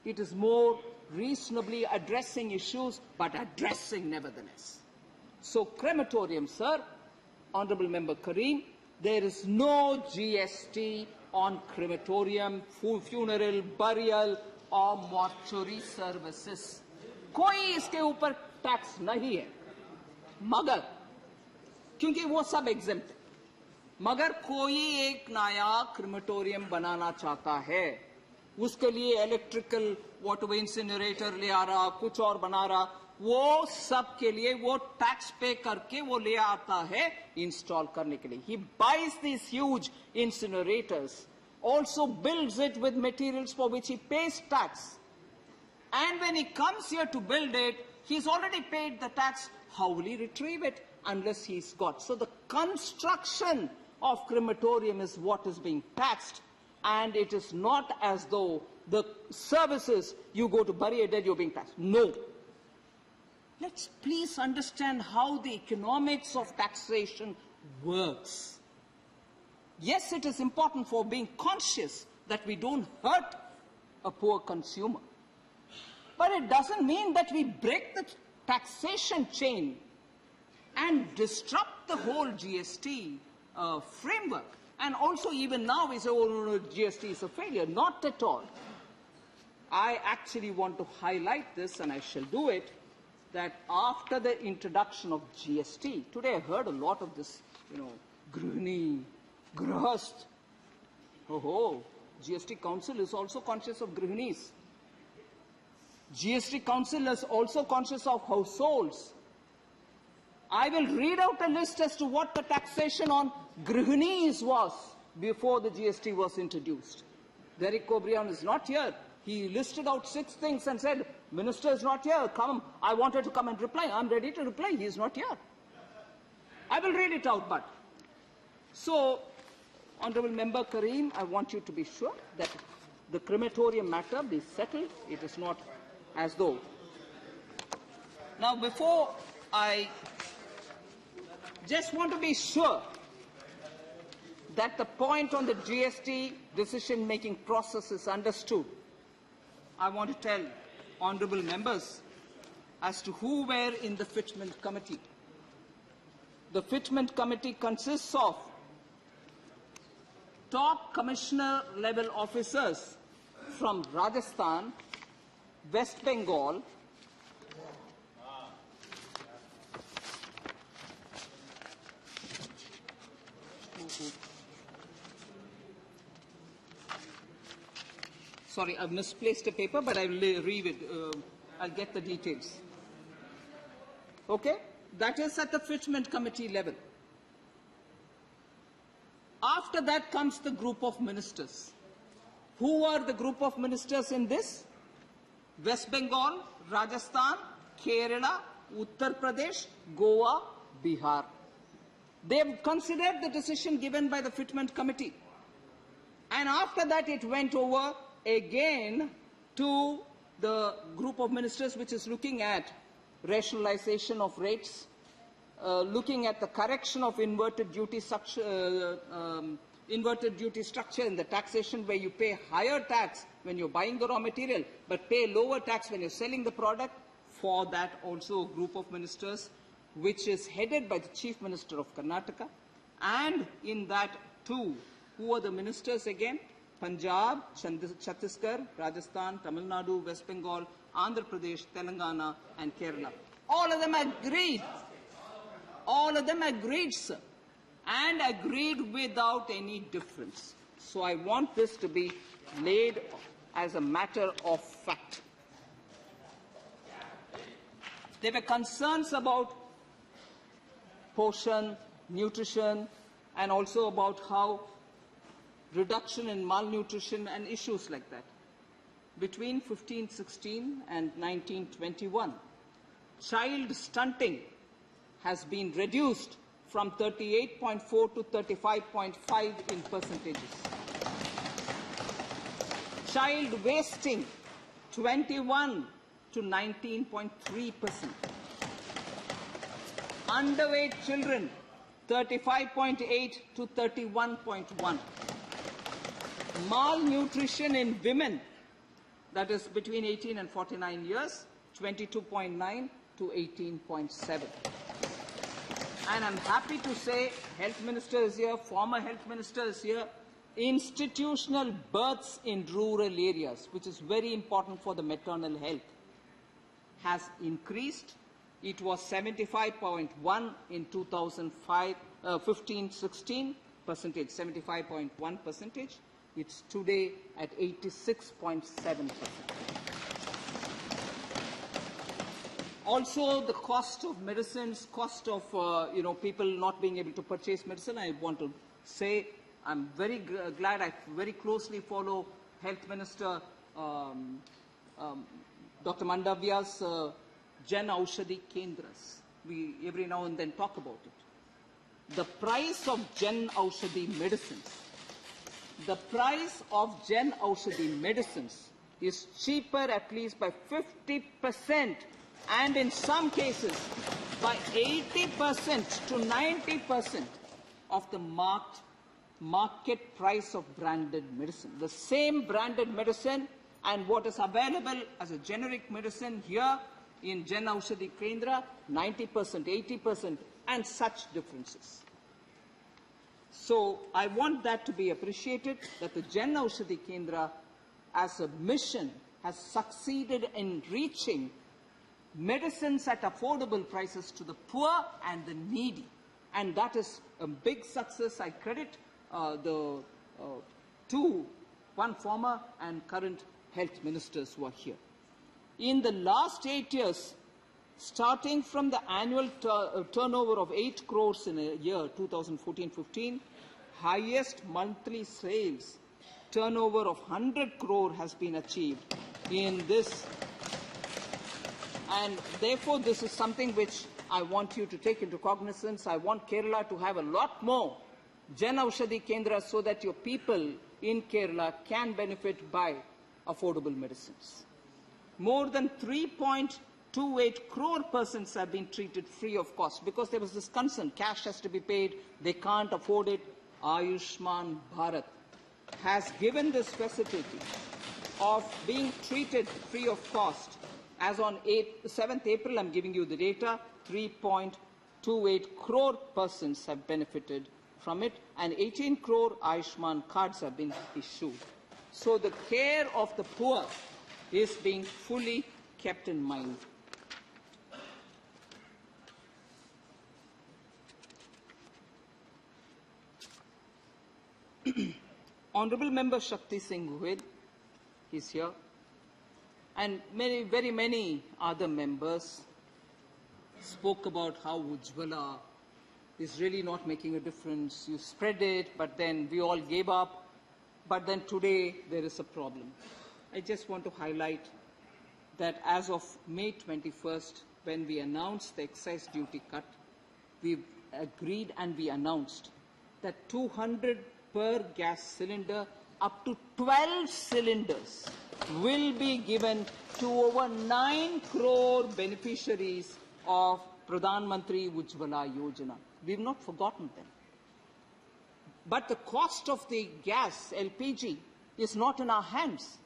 It is more reasonably addressing issues, but addressing nevertheless. So crematorium, sir, Honorable Member Karim, there is no GST on crematorium, funeral, burial or mortuary services. कोई इसके ऊपर tax नहीं है, मगर क्योंकि वो सब एग्जेम्प्ट है, मगर कोई एक नया क्रिमेटोरियम बनाना चाहता है, उसके लिए इलेक्ट्रिकल वाटर इंसिनरेटर ले आ रहा, कुछ और बना रहा, वो सब के लिए वो टैक्स पे करके वो ले आता है इंस्टॉल करने के लिए. He buys these huge incinerators, also builds it with materials for which he pays tax. And when he comes here to build it, he's already paid the tax. How will he retrieve it unless he's got? So the construction of crematorium is what is being taxed, and it is not as though the services you go to bury a dead, you're being taxed. No. Let's please understand how the economics of taxation works. Yes, it is important for being conscious that we don't hurt a poor consumer. But it doesn't mean that we break the taxation chain and disrupt the whole GST framework. And also even now we say, oh, no, GST is a failure. Not at all. I actually want to highlight this, and I shall do it, that after the introduction of GST, today I heard a lot of this, Grihani, Grahast. Oh, GST Council is also conscious of Grihanis. GST Council is also conscious of households. I will read out a list as to what the taxation on Grihanis was before the GST was introduced. Derek O'Brien is not here. He listed out 6 things and said, Minister is not here, come, I wanted to come and reply. I'm ready to reply, he is not here. I will read it out, but. So, Honorable Member Karim, I want you to be sure that the crematorium matter be settled. It is not as though. Now, before I just want to be sure that the point on the GST decision-making process is understood, I want to tell honourable members as to who were in the fitment committee. The fitment committee consists of top commissioner level officers from Rajasthan, West Bengal, sorry, I've misplaced a paper, but I will read it. I'll get the details. Okay? That is at the fitment committee level. After that comes the group of ministers. Who are the group of ministers in this? West Bengal, Rajasthan, Kerala, Uttar Pradesh, Goa, Bihar. They have considered the decision given by the fitment committee. And after that it went over again to the group of ministers which is looking at rationalization of rates, looking at the correction of inverted duty structure in the taxation, where you pay higher tax when you're buying the raw material but pay lower tax when you're selling the product. For that also a group of ministers which is headed by the Chief Minister of Karnataka, and in that too, who are the ministers again? Punjab, Chhattisgarh, Rajasthan, Tamil Nadu, West Bengal, Andhra Pradesh, Telangana and Kerala. All of them agreed. All of them agreed, sir, and agreed without any difference. So I want this to be laid as a matter of fact. There were concerns about portion, nutrition, and also about how reduction in malnutrition and issues like that. Between 1516 and 1921, child stunting has been reduced from 38.4 to 35.5 in percentages. Child wasting 21 to 19.3%. Underweight children 35.8 to 31.1. Malnutrition in women that is between 18 and 49 years, 22.9 to 18.7. And I'm happy to say, Health Minister is here, former Health Minister is here, institutional births in rural areas, which is very important for the maternal health, has increased. It was 75.1 in 2015-16 percentage, 75.1 percentage. It's today at 86.7%. Also, the cost of medicines, cost of people not being able to purchase medicine. I want to say I'm very glad. I very closely follow Health Minister Dr. Mandavya's Jan Aushadhi Kendras. We every now and then talk about it. The price of Jan Aushadhi medicines. The price of Jan Aushadhi medicines is cheaper at least by 50%, and in some cases by 80% to 90% of the market price of branded medicine. The same branded medicine and what is available as a generic medicine here in Jan Aushadhi Kendra, 90%, 80%, and such differences. So I want that to be appreciated, that the Jan Aushadhi Kendra as a mission has succeeded in reaching medicines at affordable prices to the poor and the needy. And that is a big success. I credit one former and current health ministers who are here. In the last 8 years, starting from the annual turnover of 8 crores in a year, 2014-15, highest monthly sales turnover of 100 crore has been achieved in this. And therefore, this is something which I want you to take into cognizance. I want Kerala to have a lot more Jan Aushadhi Kendras so that your people in Kerala can benefit by affordable medicines. More than 3.28 crore persons have been treated free of cost because there was this concern, cash has to be paid, they can't afford it. Ayushman Bharat has given this facility of being treated free of cost. As on 7th April, I'm giving you the data, 3.28 crore persons have benefited from it, and 18 crore Ayushman cards have been issued. So the care of the poor is being fully kept in mind. Honourable Member Shakti Singh Gohil is here, and very many other members spoke about how Ujjwala is really not making a difference. You spread it, but then we all gave up. But then today there is a problem. I just want to highlight that as of May 21st, when we announced the excise duty cut, we agreed and we announced that 200 per gas cylinder, up to 12 cylinders, will be given to over 9 crore beneficiaries of Pradhan Mantri Ujjwala Yojana. We have not forgotten them. But the cost of the gas, LPG, is not in our hands.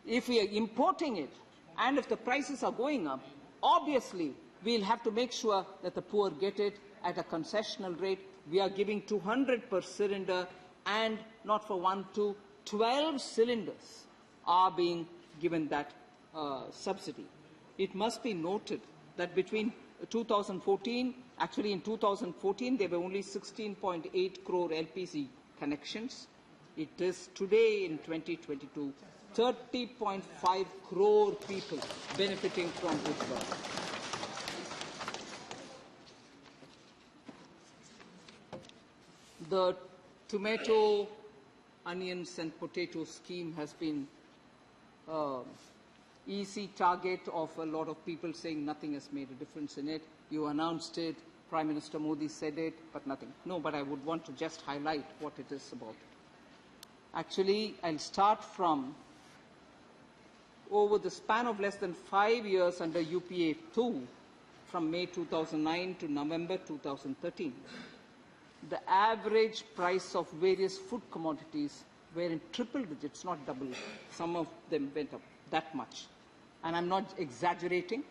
If we are importing it, and if the prices are going up, obviously we'll have to make sure that the poor get it at a concessional rate. We are giving 200 per cylinder, and not for 1, 2, 12 cylinders are being given that subsidy. It must be noted that between 2014, actually in 2014, there were only 16.8 crore LPG connections. It is today in 2022, 30.5 crore people benefiting from Ujjwala. The tomato, onions and potato scheme has been easy target of a lot of people saying nothing has made a difference in it. You announced it, Prime Minister Modi said it, but nothing. No, but I would want to just highlight what it is about. Actually, I'll start from over the span of less than 5 years under UPA 2, from May 2009 to November 2013. The average price of various food commodities were in triple digits, not double. Some of them went up. that much. And I'm not exaggerating.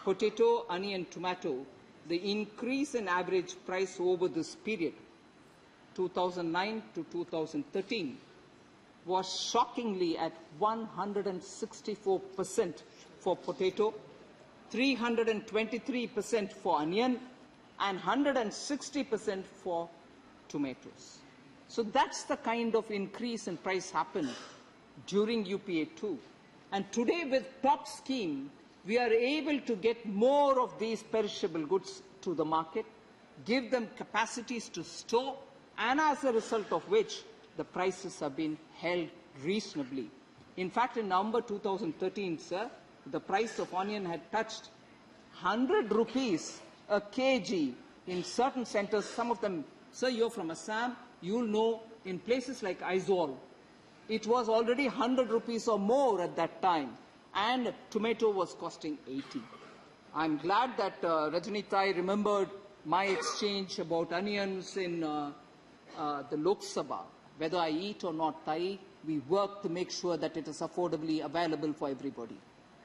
Potato, onion, tomato, the increase in average price over this period, 2009 to 2013, was shockingly at 164% for potato, 323% for onion, and 160% for tomatoes. So that's the kind of increase in price happened during UPA 2. And today with top scheme, we are able to get more of these perishable goods to the market, give them capacities to store, and as a result of which, the prices have been held reasonably. In fact, in November 2013, sir, the price of onion had touched 100 rupees a kg in certain centers. Some of them, sir, you're from Assam, you'll know in places like Aizawl, it was already 100 rupees or more at that time, and tomato was costing 80. I'm glad that Rajni Tai remembered my exchange about onions in the Lok Sabha. Whether I eat or not Tai, we work to make sure that it is affordably available for everybody.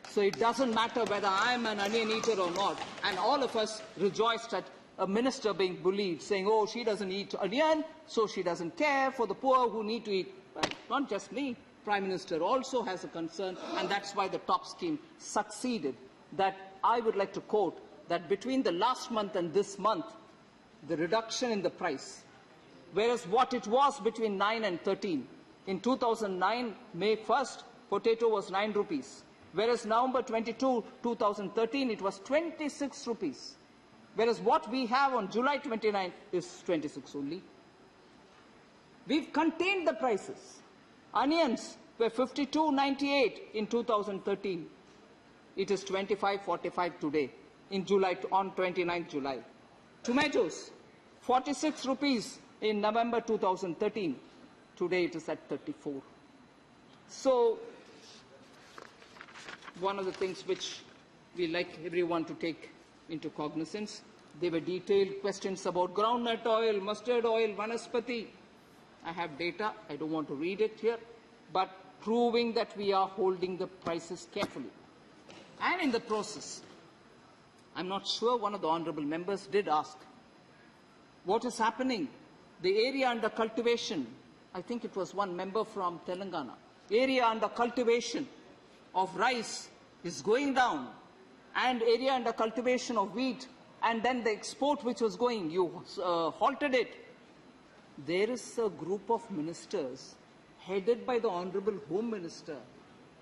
So it doesn't matter whether I'm an onion eater or not, and all of us rejoiced at a minister being bullied, saying, oh, she doesn't eat onion, so she doesn't care for the poor who need to eat. But not just me, Prime Minister also has a concern, and that's why the top scheme succeeded. That I would like to quote that between the last month and this month, the reduction in the price, whereas what it was between 9 and 13, in 2009, May 1st, potato was 9 rupees, whereas November 22, 2013, it was 26 rupees, whereas what we have on July 29 is 26 only. We've contained the prices. Onions were 52.98 in 2013. It is 25.45 today, in July, on 29th July. Tomatoes, 46 rupees in November 2013. Today it is at 34. So, one of the things which we like everyone to take into cognizance, there were detailed questions about groundnut oil, mustard oil, vanaspati. I have data, I don't want to read it here, but proving that we are holding the prices carefully. And in the process, I'm not sure, one of the honourable members did ask, what is happening? The area under cultivation, I think it was one member from Telangana, area under cultivation of rice is going down, and area under cultivation of wheat, and then the export which was going, you halted it. There is a group of ministers headed by the Honourable Home Minister,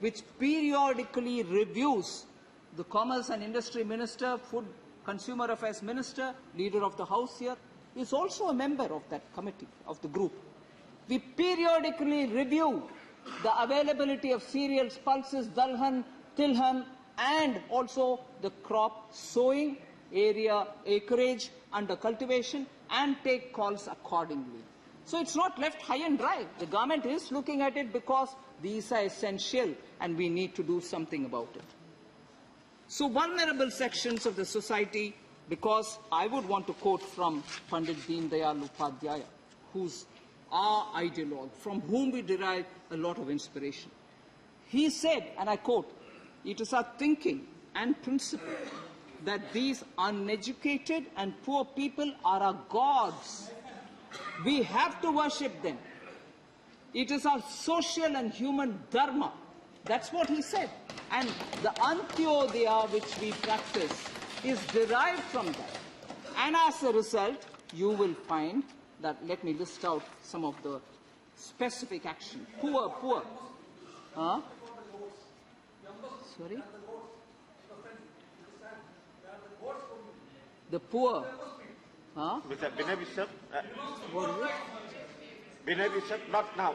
which periodically reviews the Commerce and Industry Minister, Food Consumer Affairs Minister, Leader of the House here, is also a member of that committee, of the group. We periodically review the availability of cereals, pulses, dalhan, tilhan, and also the crop sowing, area, acreage under cultivation, and take calls accordingly. So it's not left high and dry. The government is looking at it because these are essential and we need to do something about it. So vulnerable sections of the society, because I would want to quote from Pandit Deen Dayal Upadhyaya, who's our ideologue, from whom we derive a lot of inspiration. He said, and I quote, "It is our thinking and principle that these uneducated and poor people are our gods. We have to worship them. It is our social and human dharma." That's what he said. And the Antyodaya which we practice is derived from that. And as a result, you will find that, let me list out some of the specific action. Poor. Huh? Sorry? The poor. Huh? Mr. Binay Bishop. What is it? Binay Bishop, not now.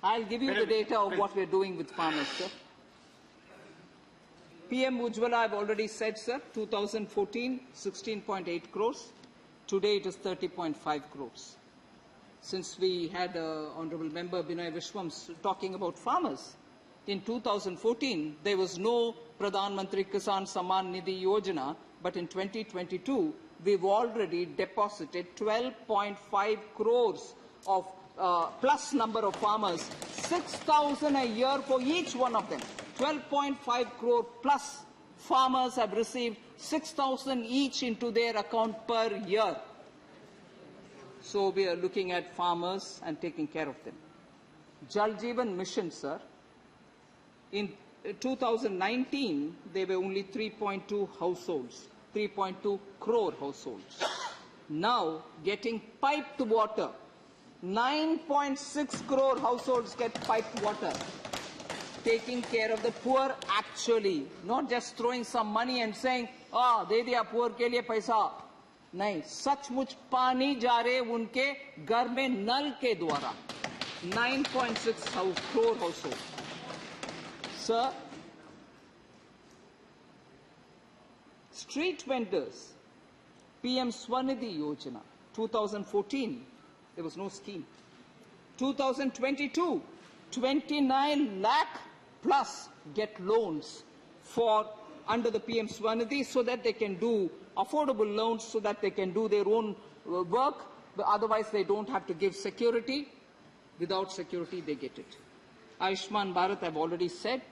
I'll give you the data of what we're doing with farmers, sir. PM Ujjwala, I've already said, sir, 2014, 16.8 crores. Today it is 30.5 crores. Since we had Honourable Member Binay Vishwam talking about farmers, in 2014, there was no Pradhan Mantri Kisan Samman Nidhi Yojana, but in 2022, we've already deposited 12.5 crores of plus number of farmers 6,000 a year for each one of them. 12.5 crore plus farmers have received 6,000 each into their account per year. So we are looking at farmers and taking care of them. Jal Jeevan Mission, sir. In 2019, there were only 3.2 households, 3.2 crore households. Now, getting piped water, 9.6 crore households get piped water. Taking care of the poor actually, not just throwing some money and saying, दे दिया poor के लिए पैसा. नहीं, सचमुच पानी जा रहे उनके घर में नल के द्वारा. 9.6 crore households. Sir, street vendors, PM Swanidhi Yojana, 2014, there was no scheme. 2022, 29 lakh plus get loans for under the PM Swanidhi so that they can do affordable loans so that they can do their own work, but otherwise they don't have to give security. Without security, they get it. Ayushman Bharat, I've already said.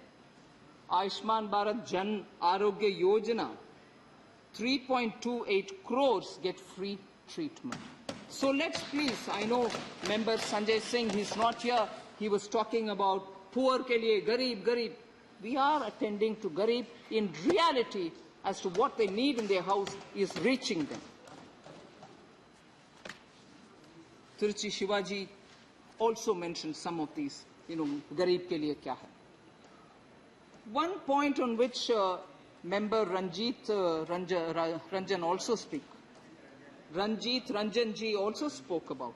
Ayushman Bharat Jan Arogya Yojana, 3.28 crores get free treatment. So let's please, I know member Sanjay Singh, he's not here, he was talking about poor ke liye, garib. We are attending to garib. In reality, as to what they need in their house is reaching them. Tiruchi Shivaji also mentioned some of these, garib ke liye kya hai. One point on which member Ranjit Ranjan also speak. Ranjit Ranjanji also spoke about.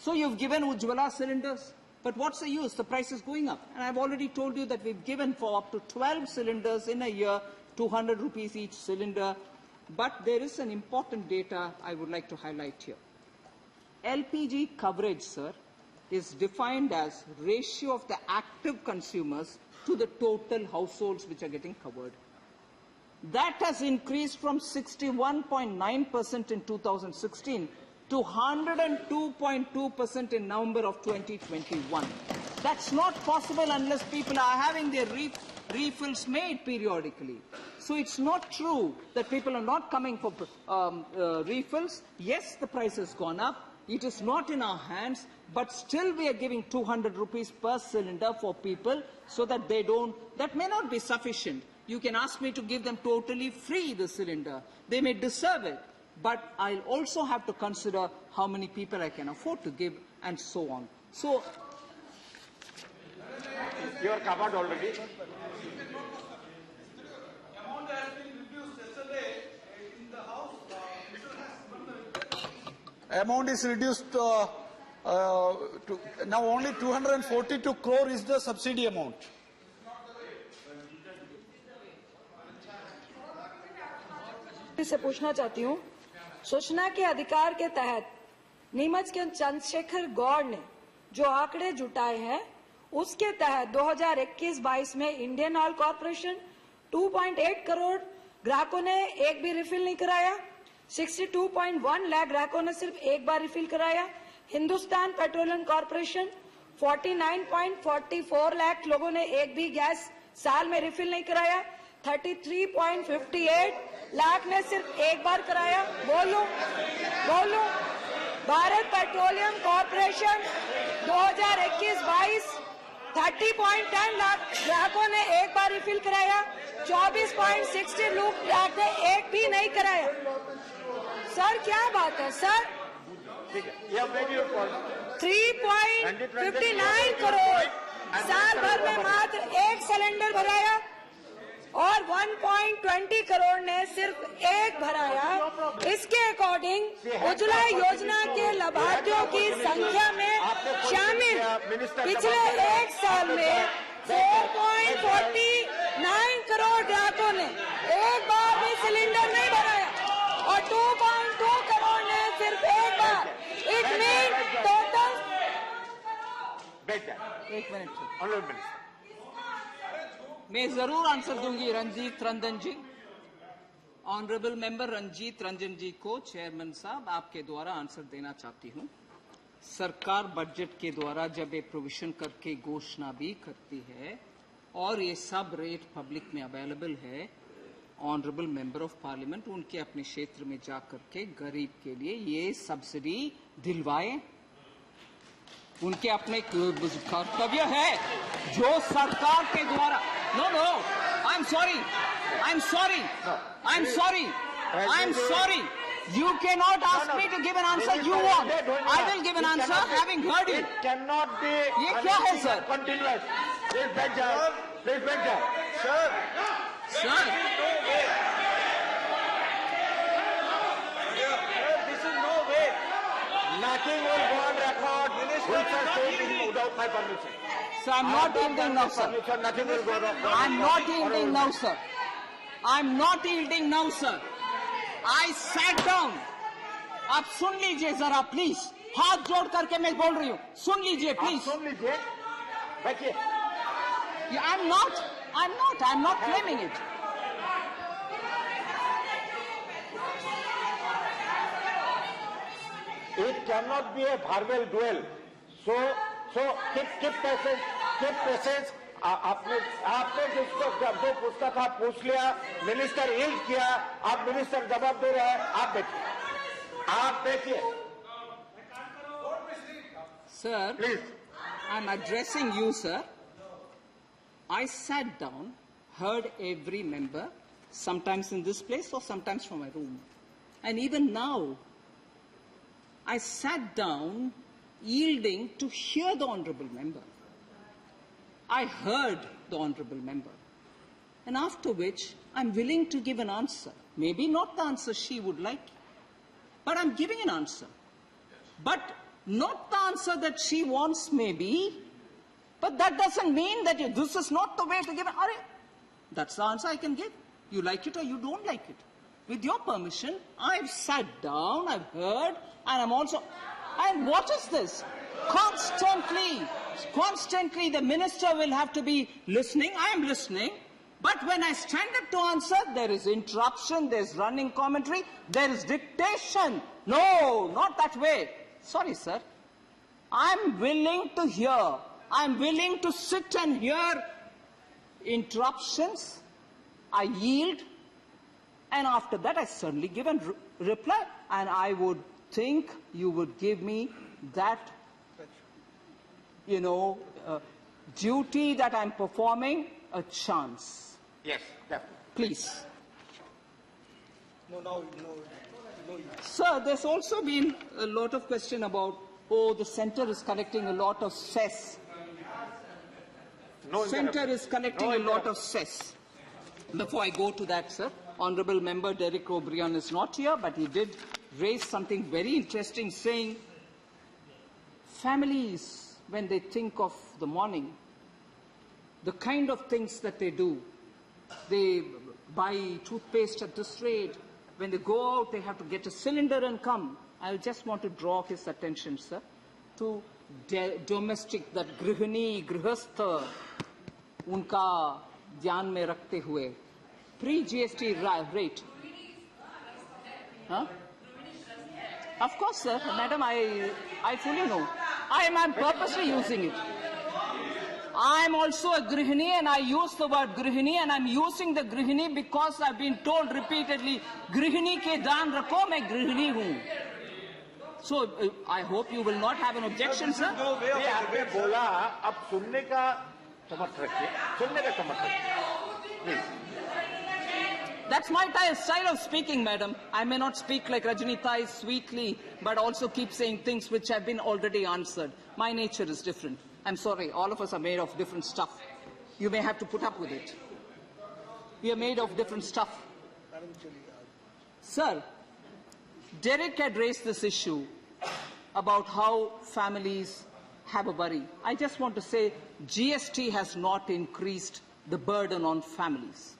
So you've given Ujjwala cylinders, but what's the use? The price is going up. And I've already told you that we've given for up to 12 cylinders in a year, 200 rupees each cylinder. But there is an important data I would like to highlight here. LPG coverage, sir, is defined as ratio of the active consumers to the total households which are getting covered. That has increased from 61.9% in 2016 to 102.2% in November of 2021. That's not possible unless people are having their refills made periodically. So it's not true that people are not coming for refills. Yes, the price has gone up. It is not in our hands, but still we are giving 200 rupees per cylinder for people so that they don't, that may not be sufficient. You can ask me to give them totally free the cylinder. They may deserve it, but I'll also have to consider how many people I can afford to give and so on. So, you are covered already. Amount is reduced to now only 242 crore is the subsidy amount. से पूछना चाहती हूँ, सूचना के अधिकार के तहत नीमच के चंद्रशेखर गौड़ ने जो आंकड़े जुटाए हैं, उसके तहत 2021-22 में इंडियन ऑयल कॉर्पोरेशन 2.8 करोड़ ग्राहकों ने एक भी रिफिल नहीं कराया, 62.1 लाख ग्राहकों ने सिर्फ एक बार रिफिल कराया। हिंदुस्तान पेट्रोलियम कॉर्पोरेशन 49.44 लाख लोगों ने एक भी गैस साल में रिफिल नहीं कराया, 33.58 लाख ने सिर्फ एक बार कराया। बोलो भारत पेट्रोलियम कॉर्पोरेशन 2021-22 30.10 लाख ग्राहकों ने एक बार रिफिल कराया, 24.60 लाख ने एक भी नहीं कराया। सर क्या बात है सर? 3.59 करोड़ साल भर में मात्र एक सिलेंडर भराया और 1.20 करोड़ ने सिर्फ एक भराया। इसके अकॉर्डिंग उज्ज्वला योजना के लाभार्थियों की संख्या में शामिल पिछले एक साल में 4.49 करोड़ ग्राहकों ने एक बार भी सिलेंडर नहीं भराया और 2.2 करोड़ ने सिर्फ एक बार। It mean total. एक मिनट मैं जरूर आंसर दूंगी रंजीत रंजन जी। ऑनरेबल मेंबर रंजीत रंजन जी को चेयरमैन साहब आपके द्वारा आंसर देना चाहती हूं। सरकार बजट के द्वारा जब ये प्रोविजन करके घोषणा भी करती है और ये सब रेट पब्लिक में अवेलेबल है, ऑनरेबल मेंबर ऑफ पार्लियामेंट उनके अपने क्षेत्र में जा करके गरीब के लिए ये सब्सिडी दिलवाए। उनके अपने कर्तव्य है जो सरकार के द्वारा। No no, I am sorry, I am sorry, I am sorry, I am sorry. You cannot ask me to give an answer. You want. I will give an answer having heard you. It cannot be. ये क्या है sir? Continuous. Please back down. Please back down. Sir. Sir. This is no way. Nothing will go on record. Minister saying without my permission. So I'm not yielding now, sir. Nothing will go on. I'm not yielding now, sir. I'm not yielding now, sir. I sat down. आप सुन लीजिए जरा please, हाथ जोड़ करके मैं बोल रही हूँ, सुन लीजिए प्लीज। सुन लीजिए, बैठिए। I'm not claiming it. It cannot be a verbal duel. So keep patience. आपने जिसको जब जो पूछता था पूछ लिया, मिनिस्टर यील्ड किया, आप मिनिस्टर जवाब दे रहे हैं, आप बैठिए। Sir, please. I'm addressing you, sir. I sat down, heard every member, sometimes in this place or sometimes from my room. And even now, I sat down, yielding to hear the honorable member. I heard the honorable member. And after which, I'm willing to give an answer. Maybe not the answer she would like, but I'm giving an answer. But not the answer that she wants, maybe. But that doesn't mean that this is not the way to give an answer. That's the answer I can give. You like it or you don't like it. With your permission, I've sat down, I've heard, and I'm also... And what is this? Constantly the minister will have to be listening. I am listening. But when I stand up to answer, there is interruption, there's running commentary, there is dictation. No, not that way. Sorry, sir. I'm willing to hear. I'm willing to sit and hear interruptions. I yield. And after that, I certainly give a reply. And I would think you would give me that, duty that I'm performing a chance. Yes, definitely. Please. No. Sir, there's also been a lot of question about, the center is collecting a lot of cess. No Center is collecting a lot of cess. Before I go to that, sir, Honorable Member Derek O'Brien is not here, but he did raise something very interesting, saying families, when they think of the morning, the kind of things that they do, they buy toothpaste at this rate. When they go out, they have to get a cylinder and come. I just want to draw his attention, sir, to domestic, that grihani, grihastha, unka dhyan mein rakhte hue, pre-GST rate. Huh? Of course, sir. Madam, I fully know. I am purposely using it. I am also a grihini and I use the word grihini, and I am using the grihini because I have been told repeatedly, grihini ke daan rakho, main grihini hoon. So, I hope you will not have an objection, sir. ये आपने बोला, अब सुनने का समर्थ रखिए, सुनने का समर्थ रखिए, please. That's my style of speaking, madam. I may not speak like Rajni sweetly, but also keep saying things which have been already answered. My nature is different. I'm sorry, all of us are made of different stuff. You may have to put up with it. We are made of different stuff. Sir, Derek had raised this issue about how families have a worry. I just want to say GST has not increased the burden on families.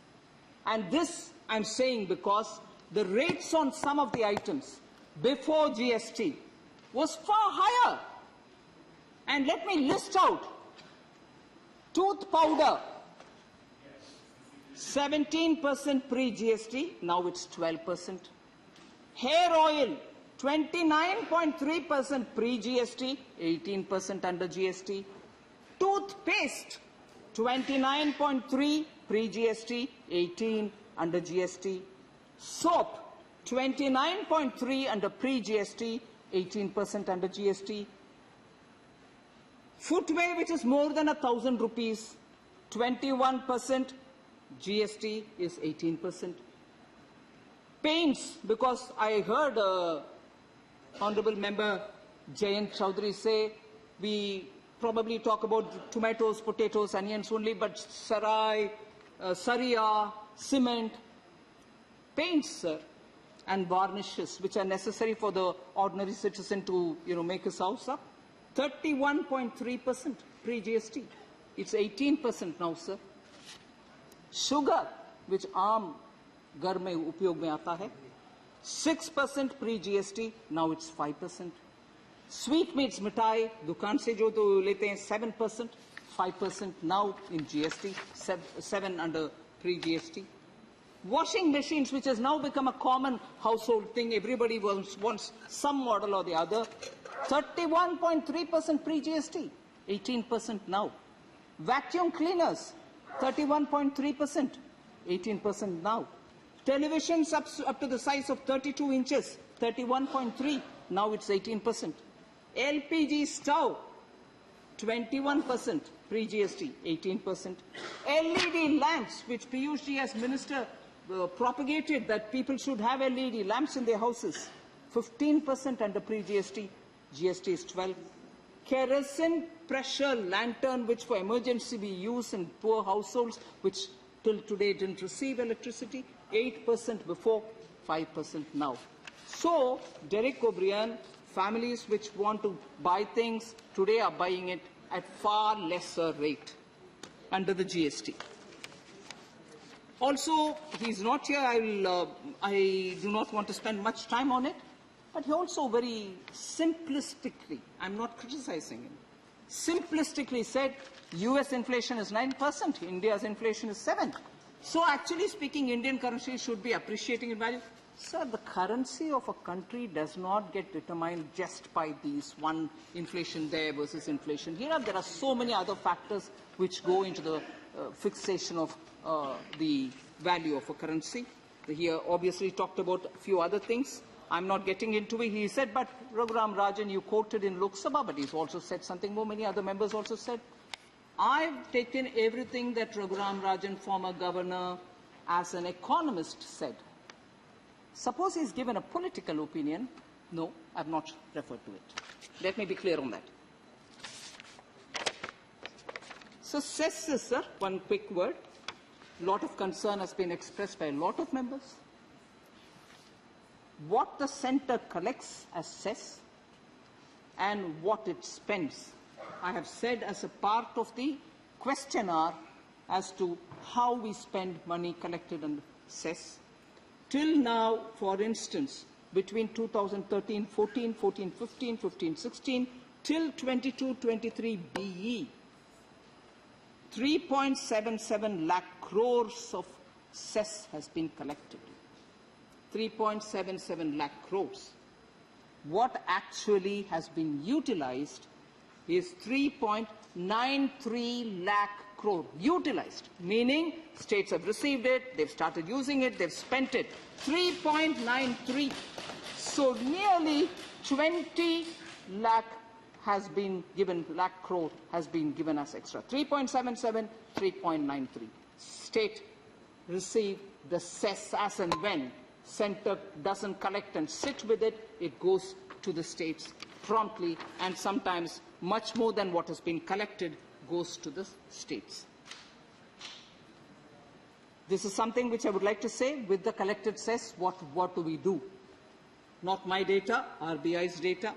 And this I'm saying because the rates on some of the items before GST was far higher. And let me list out: tooth powder, 17% pre-GST, now it's 12%. Hair oil, 29.3% pre-GST, 18% under GST. Toothpaste, 29.3 pre-GST, 18 under GST. Soap, 29.3 under pre-GST, 18% under GST. Footwear, which is more than 1,000 rupees, 21%, GST is 18%. Paints, because I heard Honorable Member Jayant Chowdhury say we probably talk about tomatoes, potatoes, onions only, but sarai, saria, cement, paints, sir, and varnishes, which are necessary for the ordinary citizen to, make his house up. 31.3% pre-GST. It's 18% now, sir. Sugar, which आम घर में उपयोग में आता है, 6% pre-GST, now it's 5%. Sweetmeats, मिठाई, दुकान से जो तो लेते हैं 7%, 5% now in GST, 7 under pre-GST. Washing machines, which has now become a common household thing, everybody wants some model or the other, 31.3% pre-GST, 18% now. Vacuum cleaners, 31.3%, 18% now. Televisions up to the size of 32 inches, 31.3%, now it's 18%. LPG stove, 21%, pre-GST, 18%. LED lamps, which Piyush ji as minister propagated that people should have LED lamps in their houses, 15% under pre-GST, GST is 12%. Kerosene pressure lantern, which for emergency we use in poor households, which till today didn't receive electricity, 8% before, 5% now. So, Derek O'Brien, families which want to buy things today are buying it at far lesser rate under the GST. Also, he's not here. I do not want to spend much time on it. But he also very simplistically, I'm not criticizing him, simplistically said US inflation is 9%, India's inflation is 7%. So actually speaking, Indian currency should be appreciating in value. Sir, the currency of a country does not get determined just by these one inflation there versus inflation here. There are so many other factors which go into the fixation of the value of a currency. He obviously talked about a few other things. I'm not getting into it. He said, but Raghuram Rajan, you quoted in Lok Sabha, but he's also said something more. Many other members also said. I've taken everything that Raghuram Rajan, former governor, as an economist said. Suppose he's given a political opinion. No, I've not referred to it. Let me be clear on that. So, cess, sir, one quick word. A lot of concern has been expressed by a lot of members. What the centre collects as cess and what it spends. I have said as a part of the question hour as to how we spend money collected on cess. Till now, for instance, between 2013-14, 14-15, 15-16, till 22-23 BE, 3.77 lakh crores of cess has been collected. 3.77 lakh crores. What actually has been utilized is 3.93 lakh crore. Utilized, meaning states have received it, they've started using it, they've spent it. 3.93. So nearly 20 lakh has been given, lakh crore has been given as extra. 3.77, 3.93. State receive the cess as and when. Centre doesn't collect and sit with it, it goes to the states promptly, and sometimes much more than what has been collected goes to the states. This is something which I would like to say. With the collected cess, what do we do? Not my data, RBI's data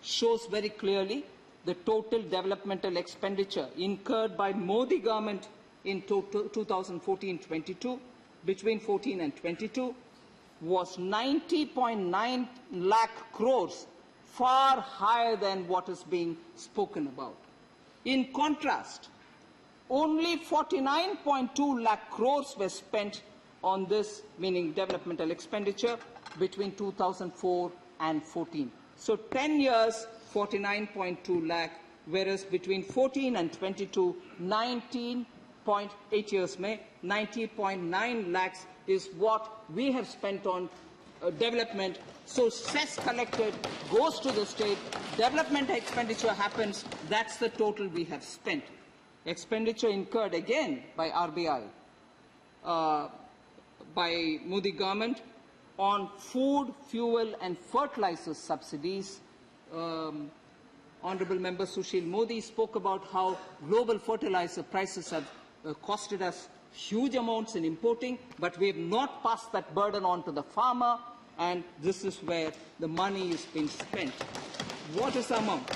shows very clearly the total developmental expenditure incurred by Modi government in 2014-22, between 14 and 22, was 90.9 lakh crores, far higher than what is being spoken about. In contrast, only 49.2 lakh crores were spent on this, meaning developmental expenditure, between 2004 and 14. So 10 years, 49.2 lakh, whereas between 14 and 22, 19.8 years में 90.9 lakhs is what we have spent on development. So cess collected goes to the state, development expenditure happens, that's the total we have spent. Expenditure incurred again by RBI, by Modi government on food, fuel and fertilizer subsidies. Honourable Member Sushil Modi spoke about how global fertilizer prices have costed us huge amounts in importing, but we have not passed that burden on to the farmer, and this is where the money is being spent. What is the amount?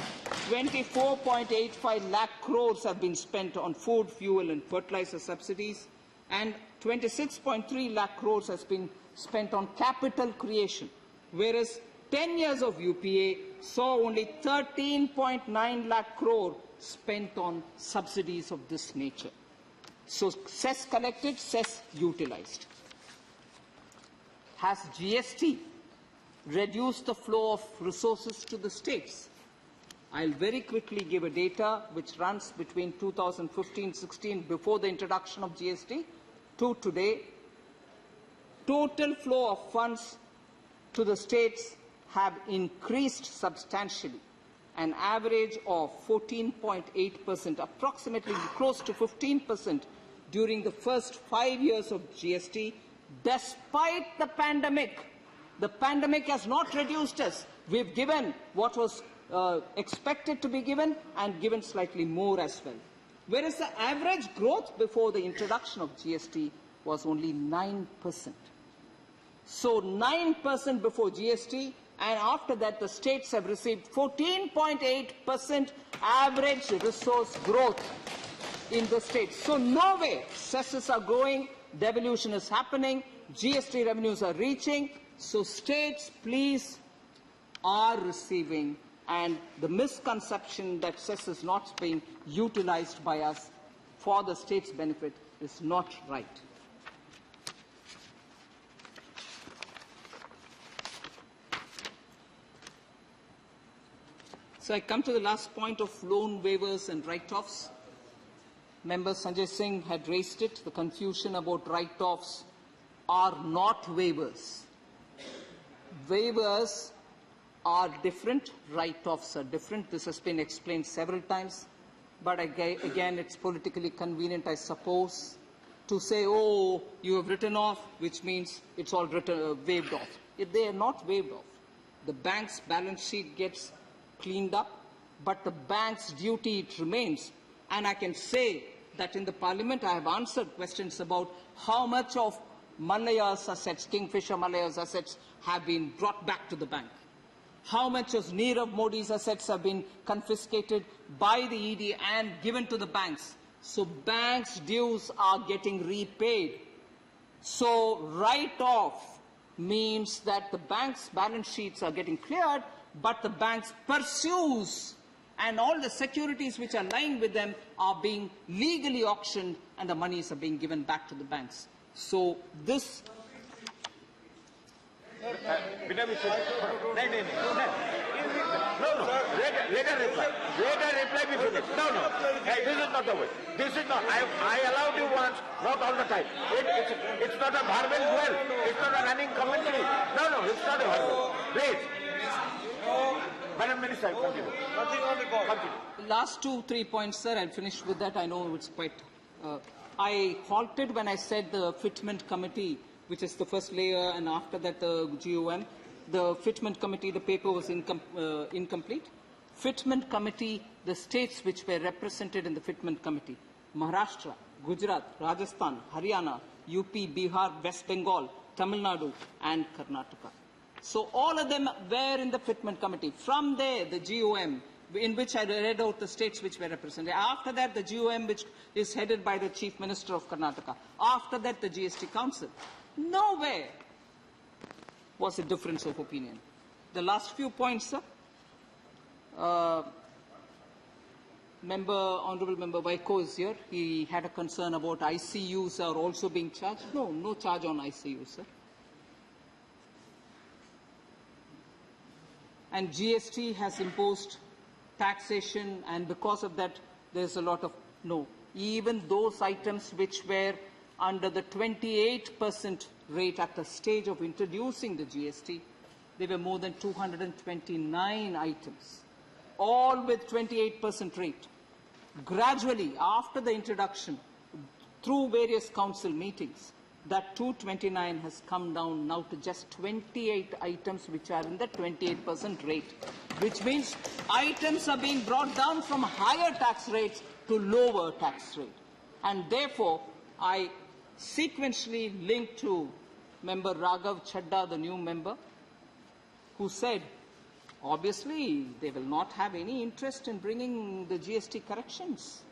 24.85 lakh crores have been spent on food, fuel and fertilizer subsidies, and 26.3 lakh crores has been spent on capital creation, whereas 10 years of UPA saw only 13.9 lakh crore spent on subsidies of this nature. So cess collected, cess utilized. Has GST reduced the flow of resources to the states? I'll very quickly give a data which runs between 2015-16, before the introduction of GST, to today. Total flow of funds to the states have increased substantially, an average of 14.8%, approximately close to 15% during the first 5 years of GST, despite the pandemic. The pandemic has not reduced us. We've given what was expected to be given and given slightly more as well. Whereas the average growth before the introduction of GST was only 9%. So 9% before GST, and after that the states have received 14.8% average resource growth in the states. So no way cesses are growing, devolution is happening, GST revenues are reaching. So states, please, are receiving, and the misconception that cess is not being utilized by us for the state's benefit is not right. So I come to the last point of loan waivers and write-offs. Member Sanjay Singh had raised it. The confusion about write-offs are not waivers. Waivers are different, write-offs are different. This has been explained several times. But again, it's politically convenient, I suppose, to say, oh, you have written off, which means it's all waived off. If they are not waived off, the bank's balance sheet gets cleaned up, but the bank's duty, it remains. And I can say that in the Parliament, I have answered questions about how much of Mallaya's assets, Kingfisher Mallaya's assets, have been brought back to the bank. How much of Nirav Modi's assets have been confiscated by the ED and given to the banks. So banks' dues are getting repaid. So write-off means that the bank's balance sheets are getting cleared, but the banks pursues, and all the securities which are lying with them are being legally auctioned, and the monies are being given back to the banks. So this... No, let her reply. Let her reply before this. No. Hey, this is not the way. This is not. I allowed you once, not all the time. It's not a verbal duel. It's not a running commentary. No, it's not a verbal. Please. Madam Minister, continue. Nothing on the call. Continue. Last 2-3 points, sir. I'll finish with that. I know it's quite... I halted when I said the fitment committee, which is the first layer, and after that the GOM. The fitment committee, the paper was incomplete. Fitment committee, the states which were represented in the fitment committee, Maharashtra, Gujarat, Rajasthan, Haryana, UP, Bihar, West Bengal, Tamil Nadu, and Karnataka. So all of them were in the fitment committee. From there, the GOM, in which I read out the states which were represented. After that, the GOM, which is headed by the Chief Minister of Karnataka. After that, the GST Council. Nowhere was a difference of opinion. The last few points, sir. Honourable Member Vaiko is here. He had a concern about ICUs are also being charged. No charge on ICUs, sir. and GST has imposed taxation, and because of that, there's a lot of no. Even those items which were under the 28% rate at the stage of introducing the GST, there were more than 229 items, all with 28% rate. Gradually, after the introduction, through various council meetings, that 229 has come down now to just 28 items which are in the 28% rate, which means items are being brought down from higher tax rates to lower tax rate. And therefore, I sequentially linked to Member Raghav Chadha, the new member, who said, obviously, they will not have any interest in bringing the GST corrections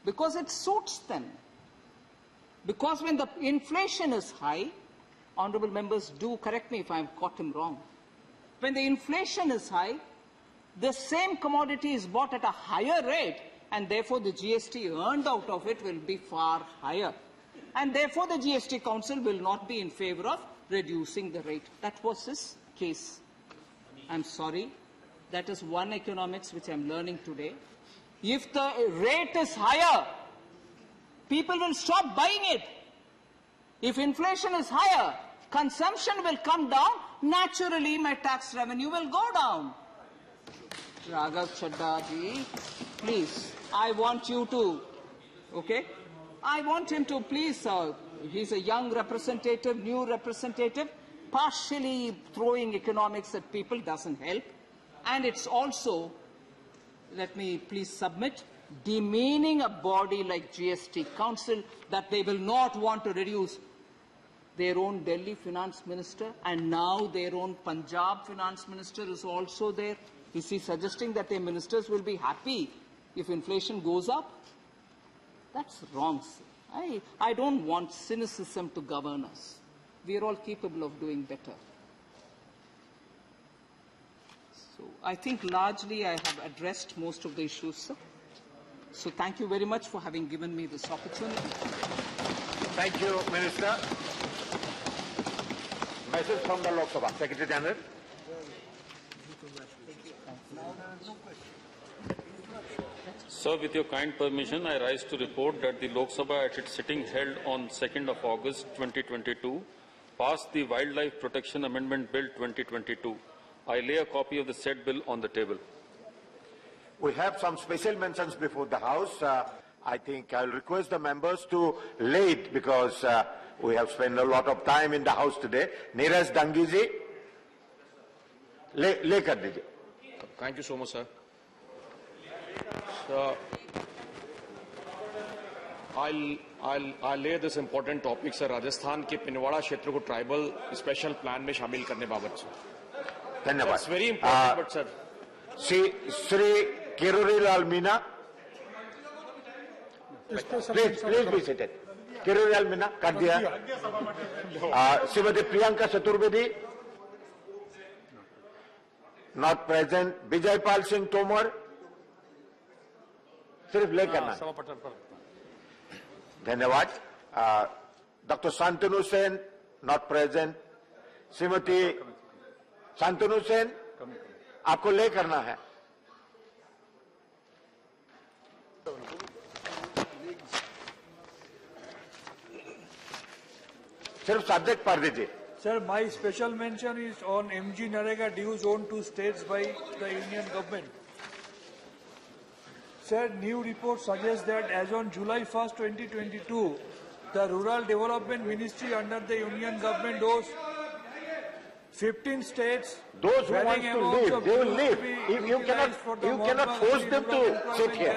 because it suits them. Because when the inflation is high, honorable members, do correct me if I've got him wrong. When the inflation is high, the same commodity is bought at a higher rate, and therefore the GST earned out of it will be far higher. And therefore the GST Council will not be in favor of reducing the rate. That was his case. I'm sorry. That is one economics which I'm learning today. If the rate is higher, people will stop buying it. If inflation is higher, consumption will come down. Naturally, my tax revenue will go down. Raghav Chadha ji, please, I want you to, okay? I want him to please, he's a young representative, new representative, partially throwing economics at people doesn't help. And it's also, let me please submit, demeaning a body like GST Council that they will not want to reduce. Their own Delhi finance minister and now their own Punjab finance minister is also there. Is he suggesting that their ministers will be happy if inflation goes up? That's wrong, sir. I don't want cynicism to govern us. We are all capable of doing better. So I think largely I have addressed most of the issues, sir. So thank you very much for having given me this opportunity. Thank you, Minister. Message from the Lok Sabha. Secretary General. Sir, with your kind permission, I rise to report that the Lok Sabha at its sitting held on 2nd of August 2022 passed the Wildlife Protection Amendment Bill 2022. I lay a copy of the said bill on the table. We have some special mentions before the House. I think I'll request the members to lay it because we have spent a lot of time in the House today. Neeraj Dangi ji, lay kar dijiye. Thank you so much, sir. So, I'll lay this important topic, sir. Rajasthan के पिनवाड़ा क्षेत्र को tribal special plan में शामिल करने बाबत sir. धन्यवाद. That's very important, but sir. Shri Kiruri Meena. Please be seated. Kiruri Meena, कर दिया. Srimati Priyanka Chaturvedi. Not present. Vijay Pal Singh Tomar. सिर्फ ले करना. धन्यवाद. Dr. Shantanu Sen, not present. Shrimati Shantanu Sen, आपको ले करना है. सिर्फ सब्जेक्ट पढ़ दीजिए. Sir, my special mention is on MG Narega dues owed to states by the Union government. Sir, new report suggests that as on July 1st, 2022, the Rural Development Ministry under the Union government owes 15 states. Those who want to leave, they will leave. You cannot force them to sit here.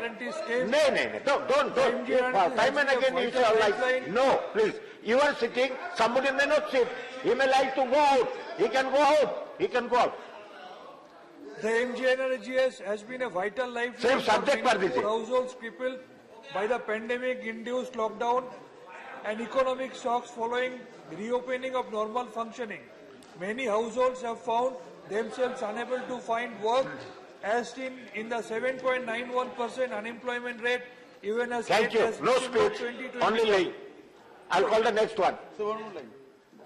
No, don't. Time and again you shall like, no, please. You are sitting, somebody may not sit. He may like to go out. He can go out. The MGNRGS has been a vital lifeline for many households crippled by the pandemic-induced lockdown and economic shocks following reopening of normal functioning. Many households have found themselves unable to find work, as seen in the 7.91% unemployment rate, even as Thank you. No speech, only line. I'll call the next one.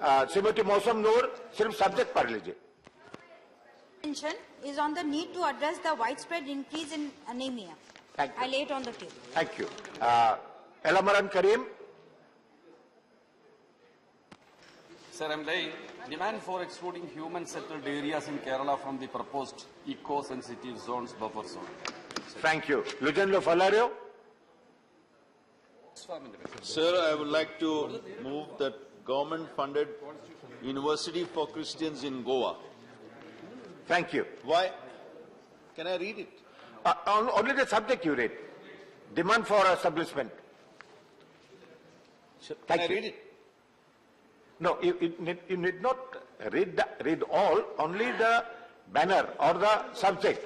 Srimati Mausam Noor, सिर्फ subject पढ़ लीजिए. Mention is on the need to address the widespread increase in anemia. Thank you. I lay it on the table. Thank you. Elamaran Karim. Sir, I'm laying demand for excluding human settled areas in Kerala from the proposed eco-sensitive zones buffer zone. Thank you. Lujendro Falario. Sir, I would like to move that government-funded University for Christians in Goa. Thank you. Why? Can I read it? Only the subject you read. Demand for establishment. Can I read it? No, you need not read all, only the banner or the subject.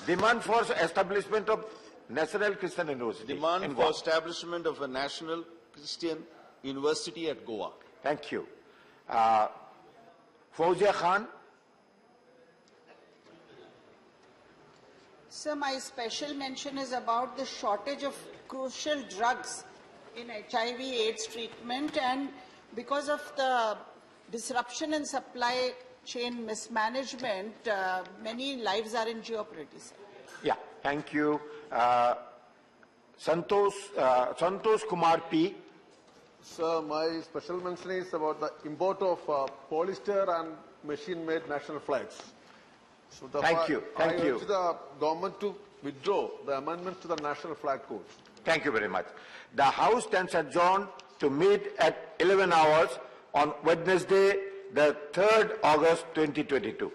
Demand for establishment of National Christian University. Demand for establishment of a National Christian University at Goa. Thank you. Fauzia Khan. Sir, my special mention is about the shortage of crucial drugs in HIV/AIDS treatment, and because of the disruption in supply chain mismanagement, many lives are in jeopardy, sir. Yeah, thank you. Santosh Kumar P. Sir, my special mention is about the import of polyester and machine-made national flags. So Thank you. I urge the government to withdraw the amendment to the national flag code. Thank you very much. The House stands adjourned to meet at 11 hours on Wednesday, the 3rd August 2022.